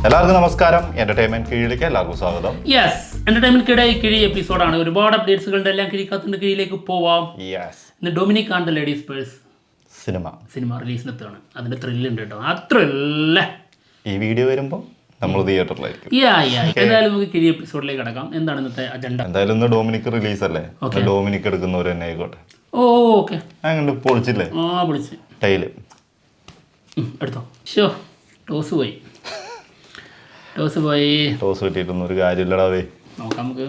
എല്ലാവർക്കും നമസ്കാരം. എന്റർടൈൻമെന്റ് കീഴിലേക്ക് എല്ലാവർക്കും സ്വാഗതം. യെസ്, എന്റർടൈൻമെന്റ് കിഴി എപ്പിസോഡാണ്. ഒരുപാട് അപ്ഡേറ്റ്സുകളുടെ എല്ലാം കിഴിക്കാത്തിന്റെ കീഴിലേക്ക് പോവാം. ഇന്ന് Dominic and the ladies purse cinema റിലീസിനെത്താണ്. അതിന്റെ ത്രില്ലുണ്ട് കേട്ടോ. ആ ത്രില്ല ഈ വീഡിയോ വരുമ്പോൾ നമ്മൾ തിയേറ്ററിലായിരിക്കും. എന്തായാലും നമുക്ക് കിഴി എപ്പിസോഡിലേക്ക് കിടക്കാം. എന്താണ് ഇന്നത്തെ അജണ്ട? എന്തായാലും ഇന്ന് ഡൊമിനിക് റിലീസ് അല്ലേ, ഡൊമിനിക് എടുക്കുന്നവർ തന്നെ ആയിക്കോട്ടെ. ഓക്കെ, അങ്ങനെ പൊളിച്ചില്ലേ? പൊളിച്ച് ടൈല് എടുത്തോ. ഷോ ടോസ് പോയി ടോസ് കിട്ടിയിട്ടൊന്നും ഒരു കാര്യമില്ലടാവേ. നോക്കാം, നമുക്ക്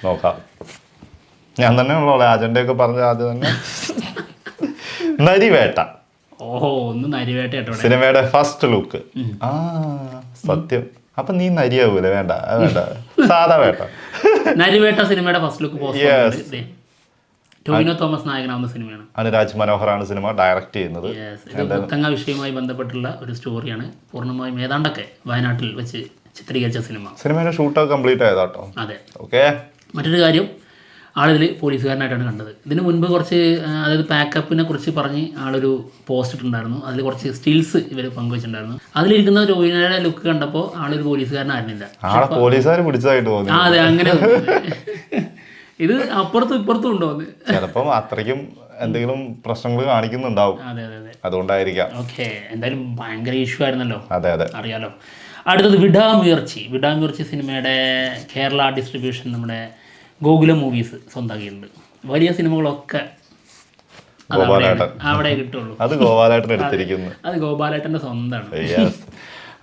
നോക്കാം. ഞാൻ തന്നെ ഉള്ളൂ അജണ്ടയൊക്കെ പറഞ്ഞ ആദ്യം തന്നെ. നരിവേട്ട. ഒന്ന് നരിവേട്ട കേട്ടോ. സിനിമയുടെ ഫസ്റ്റ് ലുക്ക്. സത്യം. അപ്പൊ നീ നരിയാവൂലേ? വേണ്ട വേണ്ട, സാധാ വേട്ട. നരിവേട്ട സിനിമയുടെ first look post. Tovino Thomas നായകനാവുന്ന സിനിമയാണ്. അനുരാജ് മനോഹറാണ് സിനിമ ഡയറക്ട് ചെയ്യുന്നത്. മുത്തങ്ങ വിഷയവുമായി ബന്ധപ്പെട്ടുള്ള ഒരു സ്റ്റോറിയാണ്. പൂർണ്ണമായും ഏതാണ്ടൊക്കെ വയനാട്ടിൽ വെച്ച് ചിത്രീകരിച്ച സിനിമയുടെ ഷൂട്ടൊക്കെ കംപ്ലീറ്റ് ആയതാട്ടോ. അതെ. ഓക്കെ. മറ്റൊരു കാര്യം, ആളിതിൽ പോലീസുകാരനായിട്ടാണ് കണ്ടത്. ഇതിന് മുൻപ് കുറച്ച്, അതായത് പാക്കപ്പിനെ കുറിച്ച് പറഞ്ഞ് ആളൊരു പോസ്റ്റ് ഇട്ടുണ്ടായിരുന്നു. അതിൽ കുറച്ച് സ്റ്റിൽസ് ഇവർ പങ്കുവച്ചിട്ടുണ്ടായിരുന്നു. അതിലിരിക്കുന്ന ടോവിനോയുടെ ലുക്ക് കണ്ടപ്പോൾ ആളൊരു പോലീസുകാരനായിരുന്നില്ല. പോലീസുകാർ പിടിച്ചതായിട്ട് തോന്നി. അതെ, അങ്ങനെ. ഇത് അപ്പുറത്തും ഇപ്പുറത്തും ഉണ്ടോ? ചിലപ്പം അത്രയ്ക്കും എന്തെങ്കിലും പ്രശ്നങ്ങൾ കാണിക്കുന്നുണ്ടാവും. അതെ അതെ അതെ, അതുകൊണ്ടായിരിക്കാം. ഓക്കെ. എന്തായാലും ഭയങ്കര ഇഷ്യൂ ആയിരുന്നല്ലോ. അതെ അതെ, അറിയാലോ. അടുത്തത് വിടാമുയർച്ചി സിനിമയുടെ കേരള ഡിസ്ട്രിബ്യൂഷൻ നമ്മുടെ ഗോകുലം മൂവീസ് സ്വന്തമാക്കിയിട്ടുണ്ട്. വലിയ സിനിമകളൊക്കെ അവിടെ കിട്ടുള്ളൂ. അത് ഗോപാലേട്ടൻ എടുത്തിരിക്കുന്നു. അത് ഗോപാലേട്ടന്റെ സ്വന്തമാണ്.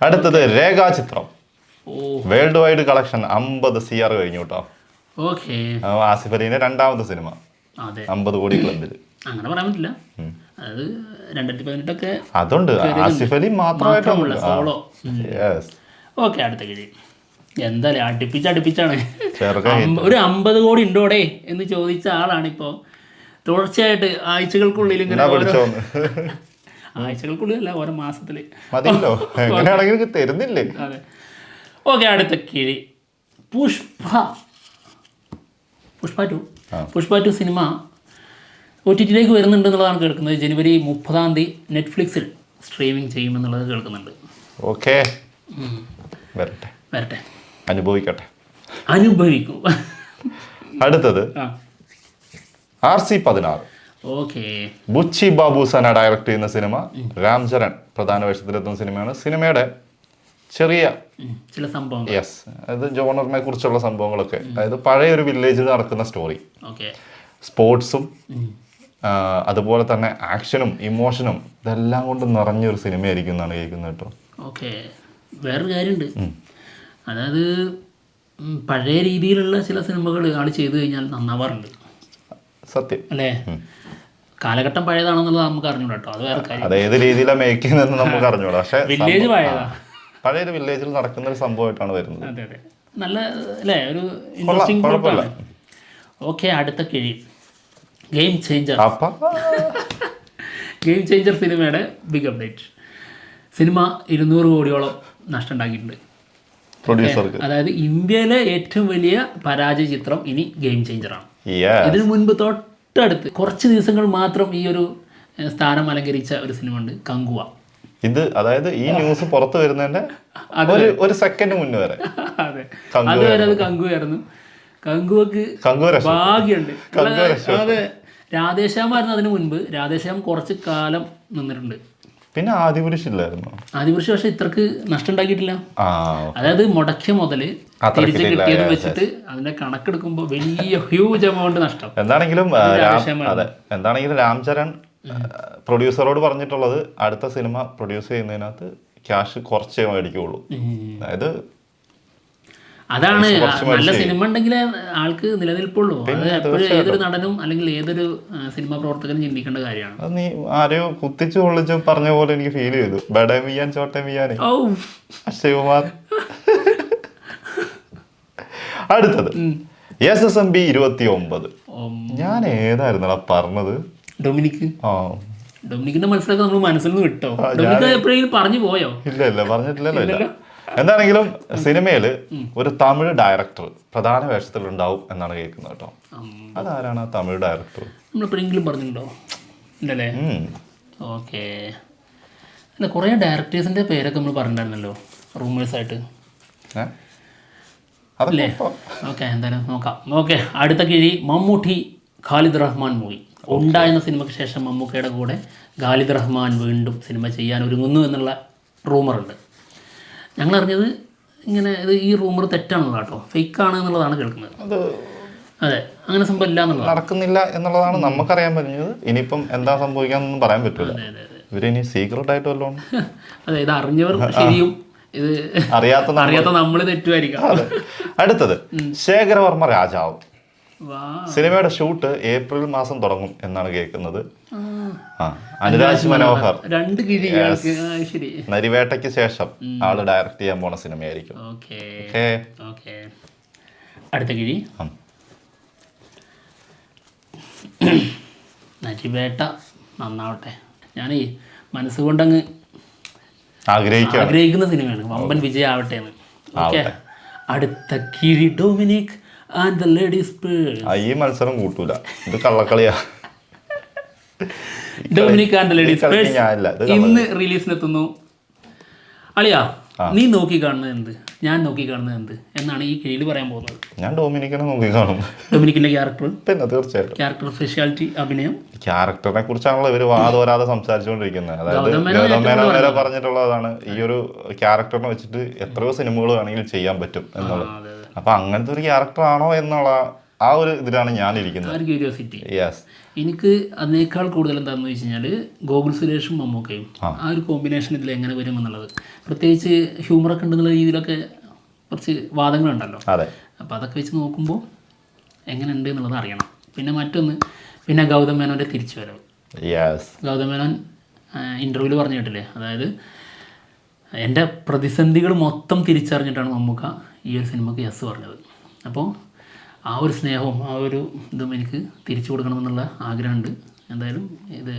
അടുത്തത് രേഖാചിത്രം. വേൾഡ് വൈഡ് കളക്ഷൻ 50 CR കഴിഞ്ഞു കേട്ടോ. ഓക്കെ. ആസിഫ് അലിന്റെ രണ്ടാമത്തെ സിനിമ 50 കോടി ക്ലബിൽ. അങ്ങനെ പറയാൻ പറ്റില്ല. അതായത് 2018 അതുണ്ട്. ആസിഫ് അലി മാത്രമായിട്ടുള്ള സോളോ. ഓക്കെ, അടുത്ത കിഴി. എന്തായാലും അടുപ്പിച്ചാണ്. ഒരു 50 കോടി ഉണ്ടോടെ എന്ന് ചോദിച്ച ആളാണിപ്പോ തുടർച്ചയായിട്ട് ആഴ്ചകൾക്കുള്ളിൽ ഇങ്ങനെ ആഴ്ചകൾക്കുള്ളിലല്ല, ഓരോ മാസത്തില് തരുന്നില്ലേ. അതെ. ഓക്കെ, അടുത്ത കിഴി. പുഷ്പ 2 സിനിമ OTTയിലേക്ക് വരുന്നുണ്ട് എന്നുള്ളതാണ് കേൾക്കുന്നത്. ജനുവരി 30 നെറ്റ്ഫ്ലിക്സിൽ സ്ട്രീമിംഗ് ചെയ്യുമെന്നുള്ളത് കേൾക്കുന്നുണ്ട്. ഓക്കെ, വരട്ടെ, അനുഭവിക്കൂ. അടുത്തത് RC-16. ഓക്കെ. ബുച്ചി ബാബു സന ഡയറക്ട് ചെയ്യുന്ന സിനിമ. രാം ചരൺ പ്രധാന വേഷത്തിലെത്തുന്ന സിനിമയാണ്. സിനിമയുടെ ചെറിയ ചില സംഭവങ്ങൾ, അതായത് ജോണറിനെ കുറിച്ചുള്ള സംഭവങ്ങളൊക്കെ, അതായത് പഴയ ഒരു വില്ലേജിൽ നടക്കുന്ന സ്റ്റോറി, സ്പോർട്സും അതുപോലെ തന്നെ ആക്ഷനും ഇമോഷനും ഇതെല്ലാം കൊണ്ട് നിറഞ്ഞൊരു സിനിമയായിരിക്കും എന്നാണ് കേൾക്കുന്നത് കേട്ടോ. ഓക്കെ. വേറൊരു കാര്യമുണ്ട്, അതായത് പഴയ രീതിയിലുള്ള ചില സിനിമകൾ ആൾ ചെയ്തു കഴിഞ്ഞാൽ നന്നാവാറുണ്ട്. സത്യം അല്ലേ? കാലഘട്ടം പഴയതാണെന്നുള്ളത് നമുക്ക് അറിഞ്ഞൂടാ കേട്ടോ. അത് വേറെ കാര്യം. അത് ഏത് രീതിയിലാണ് മേക്ക് ചെയ്യുന്നതെന്ന് നമുക്ക് അറിഞ്ഞൂടാ. പക്ഷേ വില്ലേജ് പഴയതാ, പഴയൊരു വില്ലേജിൽ നടക്കുന്ന ഒരു സംഭവമായിട്ടാണ് വരുന്നത്. അതെ അതെ, നല്ല അല്ലേ, ഒരു ഇൻട്രസ്റ്റിംഗ് പ്ലോട്ടാണ്. ഓക്കെ, അടുത്ത കിഴി. ഗെയിം ചേഞ്ചർ സിനിമയുടെ ബിഗ് അപ്ഡേറ്റ്. സിനിമ 200 കോടിയോളം നഷ്ടം ഉണ്ടാക്കിയിട്ടുണ്ട് പ്രൊഡ്യൂസർക്ക്. അതായത് ഇന്ത്യയിലെ ഏറ്റവും വലിയ പരാജയ ചിത്രം ഇനി ഗെയിം ചേഞ്ചറാണ്. ഇതിനു മുൻപ് തൊട്ടടുത്ത് കുറച്ച് ദിവസങ്ങൾ മാത്രം ഈ ഒരു സ്ഥാനം അലങ്കരിച്ച ഒരു സിനിമ ഉണ്ട്, കങ്കുവ. ഇത് അതായത് ഈ ന്യൂസ് പുറത്തു വരുന്നതിന്റെ ഒരു സെക്കൻഡ് മുന്നേ വരെ അതുവരെ അത് കങ്കുവായിരുന്നു. കങ്കുവക്ക് ഭാഗ്യമുണ്ട്. അതെ, രാധേശ്യാമായിരുന്നു അതിന് മുൻപ്. രാധേശ്യാം കുറച്ച് കാലം നിന്നിട്ടുണ്ട്. പിന്നെ ആദിപുരുഷില്ലായിരുന്നു. ആദിപുരുഷ് പക്ഷെ ഇത്രക്ക് നഷ്ടം ഉണ്ടാക്കിയിട്ടില്ല. അതായത് മുടക്കിയ മുതല് തിരിച്ച് കിട്ടിയത് വെച്ചിട്ട് അതിന്റെ കണക്കെടുക്കുമ്പോൾ വലിയ ഹ്യൂജ് എമൗണ്ട് നഷ്ടം. എന്താണെങ്കിലും രാം ചരൺ പ്രൊഡ്യൂസറോട് പറഞ്ഞിട്ടുള്ളത് അടുത്ത സിനിമ പ്രൊഡ്യൂസ് ചെയ്യുന്നതിനകത്ത് ക്യാഷ് കുറച്ചേ മേടിക്കുള്ളൂ. അതായത് അതാണ് നല്ല സിനിമ ഉണ്ടെങ്കിൽ ആൾക്ക് നിലനിൽപ്പുള്ളൂ. അത് എപ്പോഴും ഏതൊരു നടനും അല്ലെങ്കിൽ ഏതൊരു സിനിമാ പ്രവർത്തകനും ചിന്തിക്കേണ്ട കാര്യമാണ്. അത് നീ ആരെയോ കുത്തിച്ചു പൊള്ളിച്ചു പറഞ്ഞ പോലെ എനിക്ക് ഫീൽ ചെയ്തു. ബഡേ മിയാൻ ചോട്ടെ മിയാൻ അക്ഷയകുമാർ. അടുത്തത് SSMB 29. ഞാൻ ഏതായിരുന്നടാ പറഞ്ഞത്? ഡൊമിനിക്കിന്റെ മനസ്സിലൊക്കെ നമ്മൾ മനസ്സിൽ നിന്ന് വിട്ടോ? ഡൊമിനിക് എപ്പോഴെങ്കിലും പറഞ്ഞു പോയോ? ഇല്ല, പറഞ്ഞിട്ടില്ലല്ലോ. എന്താണെങ്കിലും സിനിമയിൽ ഒരു തമിഴ് ഡയറക്ടർ പ്രധാന വേഷത്തിലുണ്ടാവും എന്നാണ് കേൾക്കുന്നത് കേട്ടോ. അതാരാണ് ആ തമിഴ് ഡയറക്ടർ? നമ്മളെപ്പോഴെങ്കിലും പറഞ്ഞിട്ടുണ്ടോ? ഇല്ലല്ലേ? ഓക്കെ. അല്ല, കുറേ ഡയറക്ടേഴ്സിൻ്റെ പേരൊക്കെ നമ്മൾ പറഞ്ഞിട്ടുണ്ടായിരുന്നല്ലോ. റൂമേഴ്സായിട്ട് ഏ? അതൊക്കെ അല്ലേ? ഇപ്പൊ ഓക്കെ, എന്തായാലും നോക്കാം. ഓക്കെ, അടുത്ത കിഴി മമ്മൂട്ടി ഖാലിദ് റഹ്മാൻ മൂവി. ഉണ്ടായിരുന്ന സിനിമയ്ക്ക് ശേഷം മമ്മൂക്കയുടെ കൂടെ ഖാലിദ് റഹ്മാൻ വീണ്ടും സിനിമ ചെയ്യാൻ ഒരുങ്ങുന്നു എന്നുള്ള റൂമറുണ്ട്. ഞങ്ങളറിഞ്ഞത് ഇങ്ങനെ ഈ റൂമർ തെറ്റാണെന്നുള്ള കേട്ടോ, ഫേക്കാണ് എന്നുള്ളതാണ് കേൾക്കുന്നത്. അത് അതെ, അങ്ങനെ സംഭവം ഇല്ല എന്നുള്ളതാണ്. നടക്കുന്നില്ല എന്നുള്ളതാണ് നമുക്കറിയാൻ പറ്റുന്നത്. ഇനിയിപ്പം എന്താ സംഭവിക്കാന്നൊന്നും പറയാൻ പറ്റില്ല. അതെ. ഇവരിനി സീക്രട്ട് ആയിട്ട് വല്ലതും അതെ, ഇത് അറിഞ്ഞവർ ശരിയും, ഇത് അറിയാത്ത നമ്മൾ തെറ്റുമായിരിക്കാം. അടുത്തത് ശേഖരവർമ്മ രാജാവ്. വാ. സിനിമയുടെ ഷൂട്ട് ഏപ്രിൽ മാസം തുടങ്ങും എന്നാണ് കേൾക്കുന്നത്. അനുരാജ് മനോഹർ 2 കിഴി. ശരി. നരിവേട്ടയ്ക്ക് ശേഷം ആള് ഡയറക്റ്റ് ചെയ്യാൻ പോണ സിനിമയായിരിക്കും. ഓക്കെ. അടുത്ത കിഴി നരിവേട്ട നന്നാവട്ടെ. ഞാൻ മനസ്സുകൊണ്ടങ്ങ് ആഗ്രഹിക്കുന്ന സിനിമയാണ്, വമ്പൻ വിജയമാവട്ടെ എന്ന്. ഓക്കെ, അടുത്ത കിഴി Dominic and the ladies purse. ഈ മത്സരം കൂട്ടൂല, ഇത് കള്ളക്കളിയാ. Dominic and the ladies purse ഇന്ന് റിലീസിനെത്തുന്നു. അളിയാ, നീ നോക്കി കാണുന്നത് എന്ത്, ഞാൻ നോക്കി കാണുന്നത് എന്ത് എന്നാണ് ഈ കിഴിയിൽ പറയാൻ പോകുന്നത്. ഞാൻ ഡൊമിനിക്കിനെ നോക്കി കാണും. ഡൊമിനിക്കിന്റെ ക്യാരക്ടർ, പിന്നെ തീർച്ചയായിട്ടും ക്യാരക്ടർ സ്പെഷ്യാലിറ്റി, അഭിനയം. ക്യാരക്ടറിനെ കുറിച്ചാണല്ലോ ഇവർ വാദോരാതെ സംസാരിച്ചുകൊണ്ടിരിക്കുന്നത്. അതായത് ഗൗതം മേനോൻ വരെ പറഞ്ഞിട്ടുള്ളതാണ് ഈ ഒരു ക്യാരക്ടറിനെ വെച്ചിട്ട് എത്രയോ സിനിമകൾ വേണമെങ്കിലും ചെയ്യാൻ പറ്റും എന്നുള്ളത്. അപ്പൊ അങ്ങനത്തെ ഒരു ക്യാരക്ടർ ആണോ എന്നുള്ള ആ ഒരു ഇതിലാണ് ഞാനിരിക്കുന്നത്. ക്യൂരിയോസിറ്റി. എനിക്ക് അതിനേക്കാൾ കൂടുതൽ എന്താണെന്ന് വെച്ച് കഴിഞ്ഞാൽ ഗോകുൽ സുരേഷും മമ്മൂക്കയും ആ ഒരു കോമ്പിനേഷൻ ഇതിൽ എങ്ങനെ വരും എന്നുള്ളത്. പ്രത്യേകിച്ച് ഹ്യൂമറൊക്കെ ഉണ്ടെന്നുള്ള രീതിയിലൊക്കെ കുറച്ച് വാദങ്ങളുണ്ടല്ലോ. അപ്പോൾ അതൊക്കെ വെച്ച് നോക്കുമ്പോൾ എങ്ങനെ ഉണ്ട് എന്നുള്ളത് അറിയണം. പിന്നെ മറ്റൊന്ന്, പിന്നെ ഗൗതം മേനോൻ്റെ തിരിച്ചു വരവ്. ഗൗതം മേനോൻ ഇൻ്റർവ്യൂവിൽ പറഞ്ഞു കേട്ടില്ലേ, അതായത് എൻ്റെ പ്രതിസന്ധികൾ മൊത്തം തിരിച്ചറിഞ്ഞിട്ടാണ് മമ്മൂക്ക ഈ ഒരു സിനിമക്ക് യെസ് പറഞ്ഞത്. അപ്പോൾ ആ ഒരു സ്നേഹവും ആ ഒരു ഇതും എനിക്ക് തിരിച്ചു കൊടുക്കണമെന്നുള്ള ആഗ്രഹമുണ്ട്. എന്തായാലും ഇത്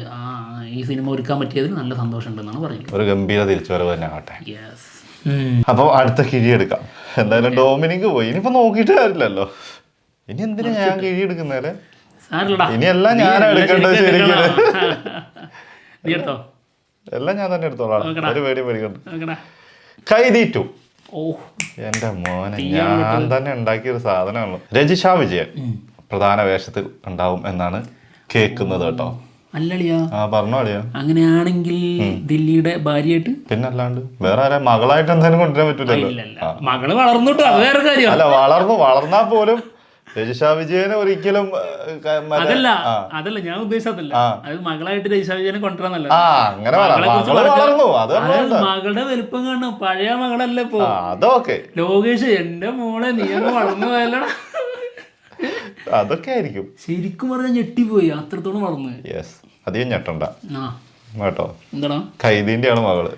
ഈ സിനിമ ഒരുക്കാൻ പറ്റിയതിൽ നല്ല സന്തോഷമുണ്ടെന്നാണ് പറയുന്നത്. ഒരു ഗംഭീര തിരിച്ചുവരവ് തന്നെ ആകട്ടെ. അപ്പോൾ അടുത്ത കിഴി എടുക്കാം. എന്തായാലും ഡൊമിനിക് പോയി, ഇനിയിപ്പോൾ നോക്കിയിട്ട് കാര്യമില്ലല്ലോ. ഇനി എന്തിനാ ഞാൻ കിഴി എടുക്കുന്നേരെ? ഇനിയെല്ലാം ഞാനാ എടുക്കേണ്ടത്. ശരിക്കും എല്ലാം ഞാൻ തന്നെ എടുത്തോളാം, ഒരു പേടി പേടിക്കണ്ട. കൈദി 2. എന്റെ മോനെ, ഞാൻ തന്നെ ഉണ്ടാക്കിയൊരു സാധനമാണല്ലോ. രജിഷ വിജയൻ പ്രധാന വേഷത്തിൽ ഉണ്ടാവും എന്നാണ് കേൾക്കുന്നത് കേട്ടോ. പറഞ്ഞോളിയാ. അങ്ങനെയാണെങ്കിൽ ദില്ലിയുടെ ഭാര്യയായിട്ട്, പിന്നെ അല്ലാണ്ട് വേറെ ആരാ? മകളായിട്ട് എന്തായാലും കൊണ്ടുവരാൻ പറ്റൂലല്ലോ. മകള് വളർന്നിട്ടോ, അത് വേറെ കാര്യം. അല്ല, വളർന്നാ പോലും രജിഷ വിജയനെ ഒരിക്കലും അതല്ല ഞാൻ ഉദ്ദേശിച്ചതല്ല. അത് മകളായിട്ട് രജിഷ വിജയനെ കൊണ്ടുവരാന്നല്ല. മകളുടെ വലുപ്പം കാണണം, പഴയ മകളല്ല ഇപ്പൊ. അതൊക്കെ ലോകേഷ്, എന്റെ മോളെ നീ അങ്ങ് വളർന്നു പോയല്ലോ. അതൊക്കെ ആയിരിക്കും. ശരിക്കും പറഞ്ഞാൽ ഞെട്ടിപ്പോയി, അത്രത്തോളം വളർന്നു. അധികം ഞെട്ടണ്ട കേട്ടോ. എന്താ കൈദീന്റെ ആണ് മകള്.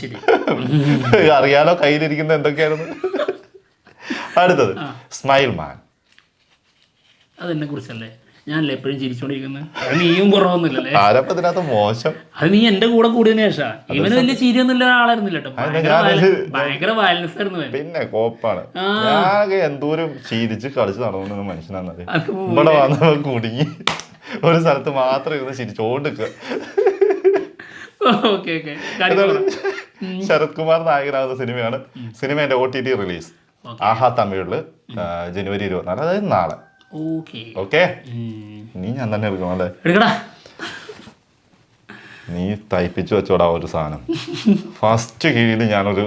ശരി, അറിയാലോ കയ്യിലിരിക്കുന്ന എന്തൊക്കെയായിരുന്നു. അടുത്തത് സ്മൈൽ മാൻ. അതെന്നെ കുറിച്ചല്ലേ, ഞാനല്ലേ എപ്പോഴും ചിരിച്ചോണ്ടിരിക്കുന്നത്. അത് നീയും കുറവൊന്നുമില്ലല്ലേ. ആരപ്പത്തിനകത്ത് മോശം. അത് നീ എന്റെ കൂടെ കൂടിയതിനു ശേഷം. ഇവന് വലിയ ചിരിയൊന്നുമില്ല ആളായിരുന്നില്ല കേട്ടോ, ഭയങ്കര വയലൻസ് ആയിരുന്നു. പിന്നെ കോപ്പാണ്. ഞാൻ എന്തോരം ചിരിച്ച് കളിച്ച് നടന്നു മനുഷ്യനാന്നത്. ഇവിടെ വന്നപ്പോ കുടുങ്ങി ഒരു സ്ഥലത്ത് മാത്രം ഇരുന്ന് ചിരിച്ചോണ്ടിരിക്കുക. ശരത് കുമാർ നായകനാകുന്ന സിനിമയാണ്. സിനിമയുടെ OTT റിലീസ് ആഹാ തമിഴില് ജനുവരി 24, അതായത് നാളെ. ഓക്കെ, നീ ഞാൻ തന്നെ എടുക്കണം അല്ലേ? നീ തയ്പ്പിച്ചു വെച്ചോടാ ഒരു സാധനം. ഫസ്റ്റ് കിഴിയിൽ ഞാനൊരു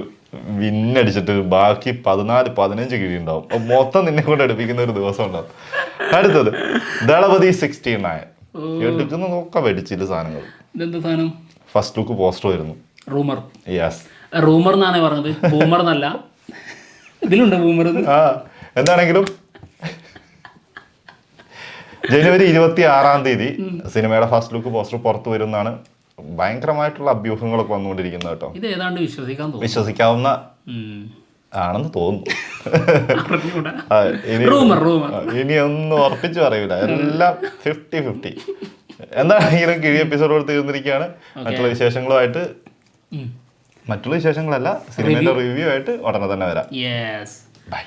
വിന്നടിച്ചിട്ട് ബാക്കി 14-15 കിഴി ഉണ്ടാവും. മൊത്തം നിന്നെ കൊണ്ട് എടുപ്പിക്കുന്ന ഒരു ദിവസം ഉണ്ടാവും. അടുത്തത് ദളപതി 69. എടുക്കുന്ന നോക്കാൻ മേടിച്ചില്ല സാധനങ്ങൾ. ഫസ്റ്റ് ലുക്ക് പോസ്റ്റർ വരുന്നു. റൂമർ എന്നാണ് പറഞ്ഞത്, ബൂമർ എന്നല്ല. ഇതിലുണ്ട് ബൂമർ. എന്താണെങ്കിലും ജനുവരി 26 സിനിമയുടെ ഫസ്റ്റ് ലുക്ക് പോസ്റ്റർ പുറത്തു വരുന്നതാണ്. ഭയങ്കരമായിട്ടുള്ള അഭ്യൂഹങ്ങളൊക്കെ വന്നുകൊണ്ടിരിക്കുന്നത് കേട്ടോ. ഇത് ഏതാണ്ട് വിശ്വസിക്കാവുന്ന ആണെന്ന് തോന്നുന്നു. ഇനി ഒന്നും ഉറപ്പിച്ചു പറയൂല, എല്ലാം 50-50. എന്താണെങ്കിലും കിഴി എപ്പിസോഡോട് തീർന്നിരിക്കുകയാണ്. മറ്റുള്ള വിശേഷങ്ങളുമായിട്ട്, മറ്റുള്ള വിശേഷങ്ങളല്ല, സിനിമയുടെ റിവ്യൂ ആയിട്ട് ഉടനെ തന്നെ വരാം. ബൈ.